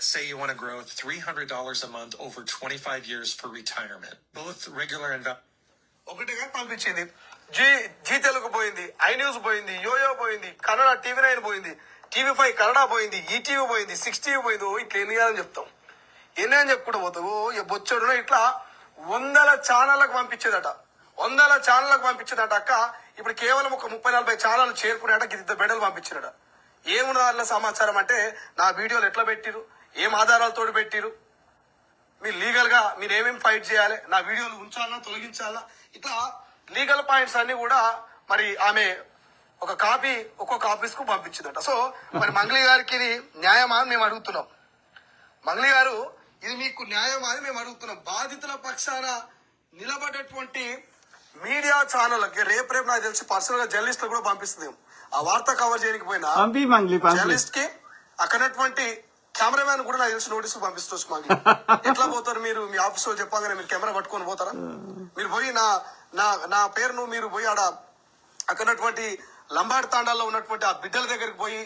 Let's say you want to grow $300 a month over 25 years for retirement. Both regular and ఒకటిగా పంపించింది. G Telugu పోయింది, I news పోయింది, yo-yo పోయింది, Kannada TV9 పోయింది, TV5 Kannada పోయింది, ఈటీవీ పోయింది, 6 TV పోయింది. ఇట్లా ఎన్ని అని చెప్తాం, ఎన్ని అని చెప్పుకుంటూ పోతావు. బొచ్చడు ఇట్లా 100 ఛానళ్ళకు పంపించేదట, 100 ఛానళ్ళకు పంపించేదట అక్క. ఇప్పుడు కేవలం ఒక 30-40 ఛానల్ చేరుకునేట గిద్ద బెడలు పంపించారట. ఏమున్నది అట్లా సమాచారం అంటే, నా వీడియోలు ఎట్లా పెట్టిరు, ఏం ఆధారాలతో పెట్టిరు, మీరు లీగల్ గా మీరు ఏమేమి ఫైట్ చేయాలి, నా వీడియోలు ఉంచాలా తొలగించాలా, ఇట్లా లీగల్ పాయింట్స్ అన్ని కూడా మరి ఆమె ఒక కాపీ ఒక్కొక్క ఆఫీస్ కు పంపించిందట. సో మరి మంగళి గారికి ఇది న్యాయమా అని మేము అడుగుతున్నాం. మంగళి గారు, ఇది మీకు న్యాయమా అని మేము అడుగుతున్నాం. బాధితుల పక్షాన నిలబడేటువంటి మీడియా ఛానళ్ళకి రేపు నాకు తెలిసి పర్సనల్ గా జర్నలిస్ట్ కూడా పంపిస్తుంది. ఆ వార్త కవర్ చేయడానికి పోయినా జర్నలిస్ట్ కి అక్కడటువంటి కెమెరామ్యాన్ కూడా నాకు తెలిసి నోటీసులు పంపిస్తూ మంగళి. ఎట్లా పోతారు మీరు, మీ ఆఫీస్ లో చెప్పగానే మీరు కెమెరా పట్టుకొని పోతారా? మీరు పోయి నా పేరును మీరు పోయి ఆడ అక్కడటువంటి లంబాడి తాండాల్లో ఉన్నటువంటి ఆ బిడ్డల దగ్గరికి పోయి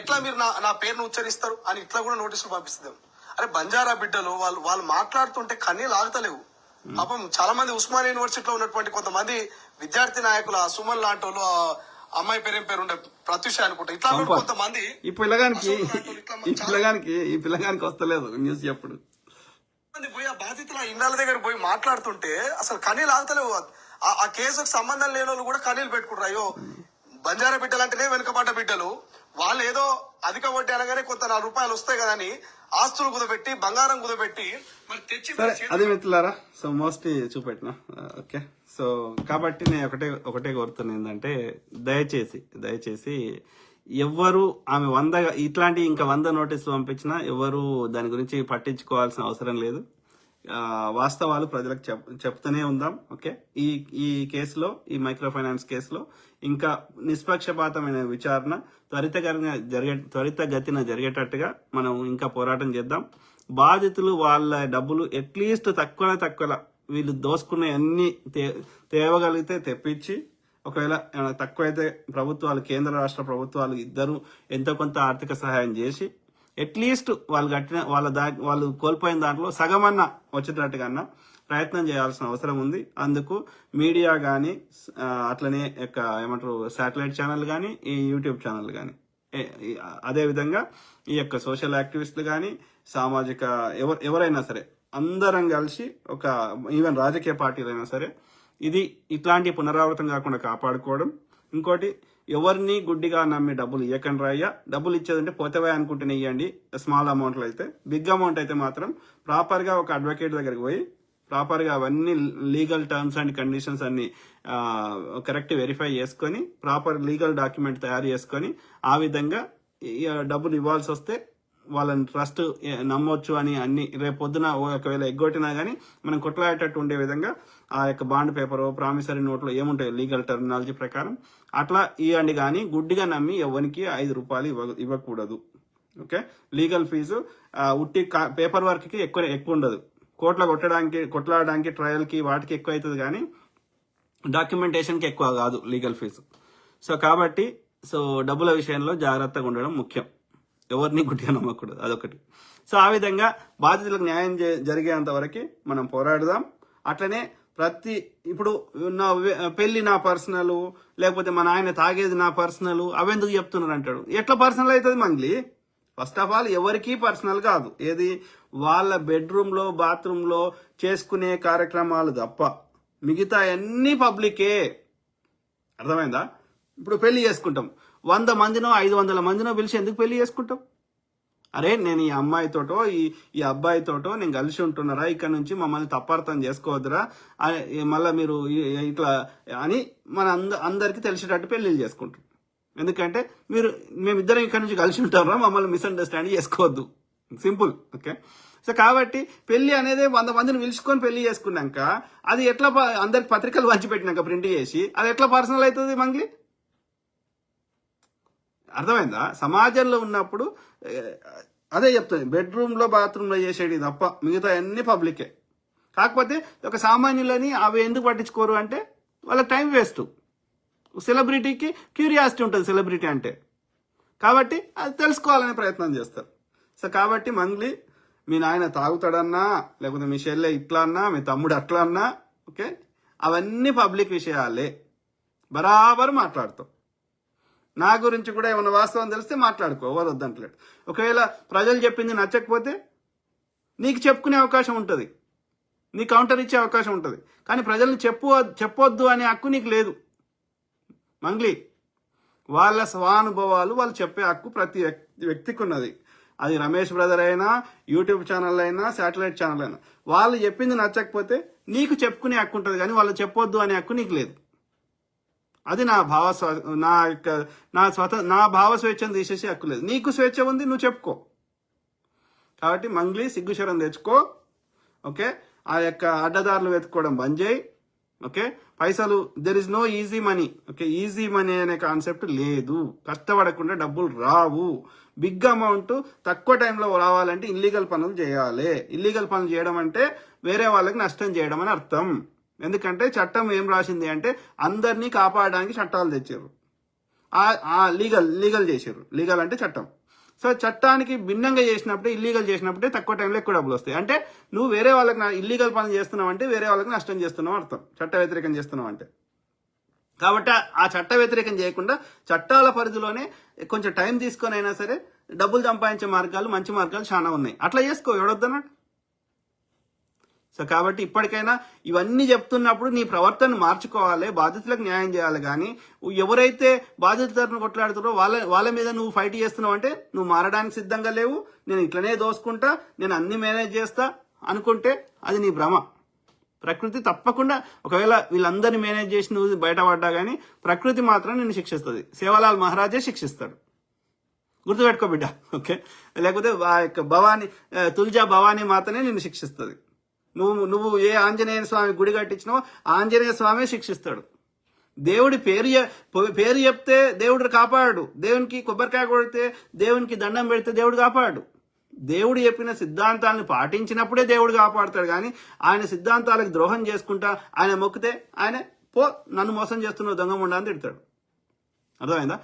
ఎట్లా మీరు నా పేరును ఉచ్చరిస్తారు అని ఇట్లా కూడా నోటీసులు పంపిస్తుంది. అరే బంజారా బిడ్డలు వాళ్ళు మాట్లాడుతుంటే కన్నీళ్ళు ఆగుతలేవు. పాపం చాలా మంది ఉస్మానియా యూనివర్సిటీలో ఉన్నటువంటి కొంతమంది విద్యార్థి నాయకులు, ఆ సుమన్ లాంటి వాళ్ళు, అమ్మాయి పేరేం పేరు ఉండే ప్రత్యూష అనుకుంటా, ఇట్లా కొంతమంది ఈ పిల్లగానికి వస్తలేదు న్యూస్ ఎప్పుడు పోయి ఆ బాధితుల ఇళ్ళ దగ్గర పోయి మాట్లాడుతుంటే అసలు కన్నీళ్ళు ఆగుతలేవు. ఆ కేసుకు సంబంధం లేని వాళ్ళు కూడా కన్నీళ్ళు పెట్టుకుంటారు. అయ్యో బంజారా బిడ్డలు అంటేనే వెనుకబడ్డ బిడ్డలు, వాళ్ళు ఏదో అధిక వడ్డీ అనగానే కొంత ₹4 వస్తాయి కదా అని ఆస్తులు కుదబెట్టి బంగారం కుదబెట్టి మరి తెచ్చి అది మిత్రులారా. సో మోస్ట్లీ చూపెట్టిన ఓకే. సో కాబట్టి నేను ఒకటే కోరుతున్నా ఏంటంటే, దయచేసి ఎవ్వరు ఆమె 100 ఇట్లాంటి ఇంకా 100 నోటీసులు పంపించినా ఎవరు దాని గురించి పట్టించుకోవాల్సిన అవసరం లేదు. వాస్తవాలు ప్రజలకు చెప్తూనే ఉందాం. ఓకే, ఈ కేసులో, ఈ మైక్రో ఫైనాన్స్ కేసులో ఇంకా నిష్పక్షపాతమైన విచారణ త్వరితగతిన జరిగేటట్టుగా మనం ఇంకా పోరాటం చేద్దాం. బాధితులు వాళ్ళ డబ్బులు అట్లీస్ట్ తక్కువ వీళ్ళు దోసుకున్న అన్ని తేవగలిగితే తెప్పించి, ఒకవేళ తక్కువైతే ప్రభుత్వాలు, కేంద్ర రాష్ట్ర ప్రభుత్వాలు ఇద్దరు ఎంతో కొంత ఆర్థిక సహాయం చేసి అట్లీస్ట్ వాళ్ళు కోల్పోయిన దాంట్లో సగమన్నా వచ్చేటట్టుగా ప్రయత్నం చేయాల్సిన అవసరం ఉంది. అందుకు మీడియా కానీ, అట్లనే ఏమంటారు శాటిలైట్ ఛానల్ కానీ, ఈ యూట్యూబ్ ఛానల్ కానీ, అదేవిధంగా ఈ యొక్క సోషల్ యాక్టివిస్టులు కానీ, సామాజిక ఎవరైనా సరే అందరం కలిసి, ఈవెన్ రాజకీయ పార్టీలైనా సరే, ఇట్లాంటి పునరావృతం కాకుండా కాపాడుకోవడం. ఇంకోటి, ఎవరిని గుడ్డిగా నమ్మి డబ్బులు ఇవ్వకండి రాయ్యా. డబ్బులు ఇచ్చేదంటే పోతేవా అనుకుంటేనే ఇవ్వండి. స్మాల్ అమౌంట్లు అయితే. బిగ్ అమౌంట్ అయితే మాత్రం ప్రాపర్గా ఒక అడ్వకేట్ దగ్గరికి పోయి ప్రాపర్గా అవన్నీ లీగల్ టర్మ్స్ అండ్ కండిషన్స్ అన్ని కరెక్ట్ వెరిఫై చేసుకొని, ప్రాపర్ లీగల్ డాక్యుమెంట్ తయారు చేసుకొని, ఆ విధంగా డబ్బులు ఇవ్వాల్సి వస్తే వాళ్ళని ట్రస్ట్ నమ్మొచ్చు అని అన్ని రేపు పొద్దున ఒకవేళ ఎగ్గొట్టినా కానీ మనం కొట్లాడేటట్టు ఉండే విధంగా ఆ యొక్క బాండ్ పేపర్, ప్రామిసరీ నోట్లో ఏముంటాయి లీగల్ టర్మినాలజీ ప్రకారం అట్లా ఇవ్వండి. కానీ గుడ్డిగా నమ్మి ఎవరికి ₹5 ఇవ్వకూడదు. ఓకే, లీగల్ ఫీజు ఉట్టి పేపర్ వర్క్ కి ఎక్కువ ఉండదు. కొట్లాడడానికి ట్రయల్కి వాటికి ఎక్కువ అవుతుంది, కానీ డాక్యుమెంటేషన్కి ఎక్కువ కాదు లీగల్ ఫీజు. సో కాబట్టి డబ్బుల విషయంలో జాగ్రత్తగా ఉండడం ముఖ్యం. ఎవరిని గుడ్డిగా నమ్మకూడదు, అదొకటి. సో ఆ విధంగా బాధితులకు న్యాయం జరిగేంత వరకు మనం పోరాడదాం. అట్లనే ఇప్పుడు నా పెళ్లి నా పర్సనల్, లేకపోతే మా నాయన తాగేది నా పర్సనల్, అవెందుకు చెప్తున్నారు అంటాడు. ఎట్లా పర్సనల్ అవుతుంది మంగ్లీ? ఫస్ట్ ఆఫ్ ఆల్ ఎవరికి పర్సనల్ కాదు. ఏది వాళ్ళ బెడ్రూమ్ లో, బాత్రూమ్ లో చేసుకునే కార్యక్రమాలు తప్ప మిగతా అన్ని పబ్లికే. అర్థమైందా? ఇప్పుడు పెళ్లి చేసుకుంటాం, 100 మందినో 500 మందినో పిలిచి ఎందుకు పెళ్లి చేసుకుంటాం? అరే నేను ఈ అమ్మాయితోటో ఈ అబ్బాయితోటో నేను కలిసి ఉంటున్నారా, ఇక్కడ నుంచి మమ్మల్ని తప్పార్థం చేసుకోవద్దురా, మళ్ళీ మీరు ఇట్లా అని మన అందరికి తెలిసేటట్టు పెళ్లిళ్ళు చేసుకుంటాం. ఎందుకంటే మేమిద్దరం ఇక్కడ నుంచి కలిసి ఉంటారా, మమ్మల్ని మిస్అండర్స్టాండ్ చేసుకోవద్దు. సింపుల్. ఓకే, సో కాబట్టి పెళ్లి అనేది 100 మందిని పిలుచుకొని పెళ్లి చేసుకున్నాక అది ఎట్లా అందరికి పత్రికలు పంచిపెట్టినాక ప్రింట్ చేసి అది ఎట్లా పర్సనల్ అవుతుంది మంగ్లీ? అర్థమైందా? సమాజంలో ఉన్నప్పుడు అదే చెప్తుంది, బెడ్రూమ్ లో బాత్రూమ్ లో చేసేది తప్ప మిగతా అన్ని పబ్లికే. కాకపోతే ఒక సామాన్యులని అవి ఎందుకు పట్టించుకోరు అంటే వాళ్ళకి టైం వేస్ట్. సెలబ్రిటీకి క్యూరియాసిటీ ఉంటుంది సెలబ్రిటీ అంటే, కాబట్టి అది తెలుసుకోవాలనే ప్రయత్నం చేస్తారు. సో కాబట్టి మంగ్లీ మీ నాయన తాగుతాడన్నా లేకపోతే మీ చెల్లె ఇట్లా అన్నా మీ తమ్ముడు అట్లా అన్నా ఓకే, అవన్నీ పబ్లిక్ విషయాలే, బరాబర్ మాట్లాడతావు. నా గురించి కూడా ఏమైనా వాస్తవం తెలిస్తే మాట్లాడుకో, ఎవరు వద్దంటలేడు. ఒకవేళ ప్రజలు చెప్పింది నచ్చకపోతే నీకు చెప్పుకునే అవకాశం ఉంటుంది, నీ కౌంటర్ ఇచ్చే అవకాశం ఉంటుంది. కానీ ప్రజల్ని చెప్పొద్దు అనే హక్కు నీకు లేదు మంగ్లీ. వాళ్ళ స్వానుభవాలు వాళ్ళు చెప్పే హక్కు ప్రతి వ్యక్తికి ఉన్నది. అది రమేష్ బ్రదర్ అయినా, యూట్యూబ్ ఛానల్ అయినా, శాటిలైట్ ఛానల్ అయినా, వాళ్ళు చెప్పింది నచ్చకపోతే నీకు చెప్పుకునే హక్కు ఉంటుంది, కానీ వాళ్ళు చెప్పొద్దు అనే హక్కు నీకు లేదు. అది నా భావ స్వేచ్ఛను తీసేసి హక్కు లేదు. నీకు స్వేచ్ఛ ఉంది, నువ్వు చెప్పుకో. కాబట్టి మంగ్లీ సిగ్గుశరం తెచ్చుకో. ఓకే, ఆ యొక్క అడ్డదారులు వెతుక్కోవడం బంద్ చేయి. ఓకే, పైసలు there is no easy money. Okay, easy money అనే కాన్సెప్ట్ లేదు. కష్టపడకుండా డబ్బులు రావు. బిగ్ అమౌంట్ తక్కువ టైంలో రావాలంటే ఇల్లీగల్ పనులు చేయాలి. ఇల్లీగల్ పనులు చేయడం అంటే వేరే వాళ్ళకి నష్టం చేయడం అని అర్థం. ఎందుకంటే చట్టం ఏం రాసింది అంటే అందరినీ కాపాడడానికి చట్టాలు తెచ్చారు, లీగల్ చేశారు. లీగల్ అంటే చట్టం. సో చట్టానికి భిన్నంగా చేసినప్పుడే, ఇల్లీగల్ చేసినప్పుడే తక్కువ టైంలో ఎక్కువ డబ్బులు వస్తాయి. అంటే నువ్వు వేరే వాళ్ళకి ఇల్లీగల్ పనులు చేస్తున్నావు అంటే వేరే వాళ్ళకి నష్టం చేస్తున్నావు అర్థం, చట్ట వ్యతిరేకం చేస్తున్నావు అంటే. కాబట్టి ఆ చట్ట వ్యతిరేకం చేయకుండా చట్టాల పరిధిలోనే కొంచెం టైం తీసుకొని అయినా సరే డబ్బులు సంపాదించే మార్గాలు, మంచి మార్గాలు చాలా ఉన్నాయి. అట్లా చేసుకో, ఎవడొద్దన్నాడు. సో కాబట్టి ఇప్పటికైనా ఇవన్నీ చెప్తున్నప్పుడు నీ ప్రవర్తన మార్చుకోవాలి, బాధితులకు న్యాయం చేయాలి. కానీ ఎవరైతే బాధితులను కొట్లాడుతారో వాళ్ళ మీద నువ్వు ఫైట్ చేస్తున్నావు అంటే నువ్వు మారడానికి సిద్ధంగా లేవు. నేను ఇట్లనే దోసుకుంటా, నేను అన్ని మేనేజ్ చేస్తా అనుకుంటే అది నీ భ్రమ. ప్రకృతి తప్పకుండా ఒకవేళ వీళ్ళందరినీ మేనేజ్ చేసి నువ్వు బయటపడ్డా కానీ ప్రకృతి మాత్రం నిన్ను శిక్షిస్తుంది. సేవలాల్ మహారాజే శిక్షిస్తాడు, గుర్తుపెట్టుకో బిడ్డ. ఓకే, లేకపోతే ఆ యొక్క తుల్జా భవానీ మాతనే నిన్ను శిక్షిస్తుంది. నువ్వు ఏ ఆంజనేయ స్వామి గుడి కట్టించినావో ఆంజనేయ స్వామి శిక్షిస్తాడు. దేవుడి పేరు చెప్తే దేవుడు కాపాడు. దేవునికి కొబ్బరికాయ కొడితే, దేవునికి దండం పెడితే దేవుడు కాపాడు. దేవుడు చెప్పిన సిద్ధాంతాలను పాటించినప్పుడే దేవుడు కాపాడుతాడు. కానీ ఆయన సిద్ధాంతాలకు ద్రోహం చేసుకుంటా ఆయన మొక్కితే ఆయన నన్ను మోసం చేస్తున్నావు దొంగ ముండా అని తిడతాడు. అర్థమైందా?